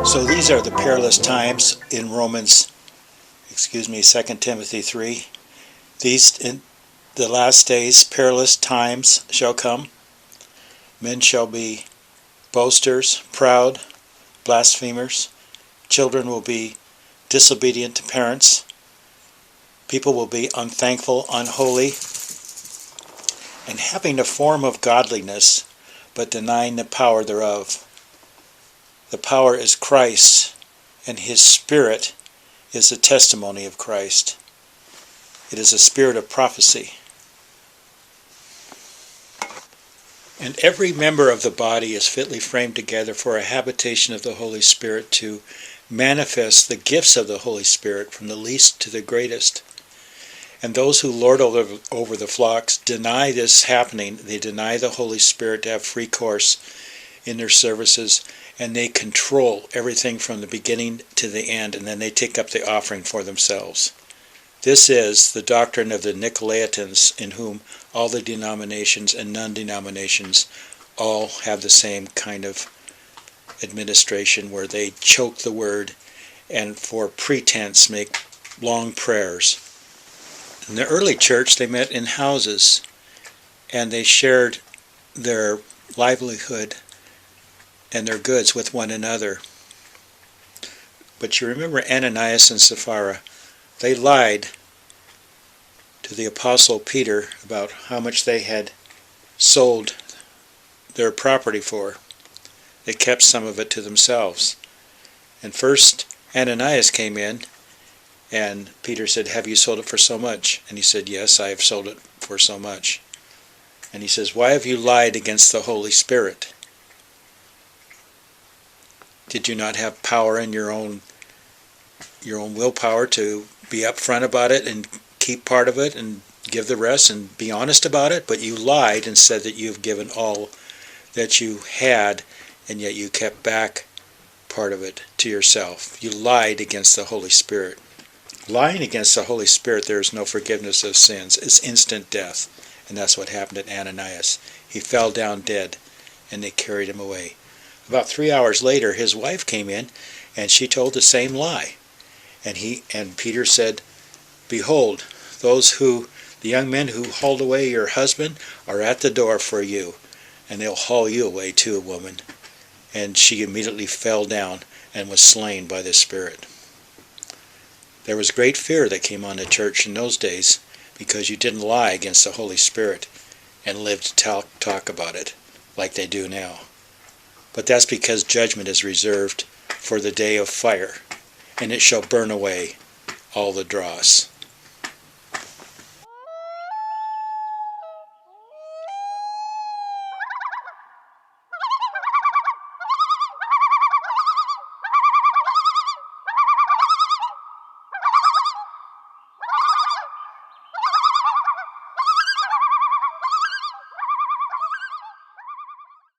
So these are the peerless times in Second Timothy 3. These, in the last days, peerless times shall come. Men shall be boasters, proud, blasphemers. Children will be disobedient to parents. People will be unthankful, unholy, and having a form of godliness, but denying the power thereof. The power is Christ, and his Spirit is the testimony of Christ. It is a spirit of prophecy. And every member of the body is fitly framed together for a habitation of the Holy Spirit to manifest the gifts of the Holy Spirit from the least to the greatest. And those who lord over the flocks deny this happening. They deny the Holy Spirit to have free course in their services, and they control everything from the beginning to the end, and then they take up the offering for themselves. This is the doctrine of the Nicolaitans, in whom all the denominations and non-denominations all have the same kind of administration, where they choke the word and for pretense make long prayers. In the early church, they met in houses, and they shared their livelihood and their goods with one another. But you remember Ananias and Sapphira. They lied to the Apostle Peter about how much they had sold their property for. They kept some of it to themselves. And first Ananias came in, and Peter said, "Have you sold it for so much?" And he said, "Yes, I have sold it for so much." And he says, "Why have you lied against the Holy Spirit? Did you not have power in your own willpower to be upfront about it and keep part of it and give the rest and be honest about it? But you lied and said that you have given all that you had, and yet you kept back part of it to yourself. You lied against the Holy Spirit." Lying against the Holy Spirit, there is no forgiveness of sins. It's instant death. And that's what happened to Ananias. He fell down dead, and they carried him away. About 3 hours later, his wife came in, and she told the same lie. And Peter said, "Behold, the young men who hauled away your husband are at the door for you, and they'll haul you away too, woman." And she immediately fell down and was slain by the Spirit. There was great fear that came on the church in those days, because you didn't lie against the Holy Spirit and live to talk about it like they do now. But that's because judgment is reserved for the day of fire, and it shall burn away all the dross.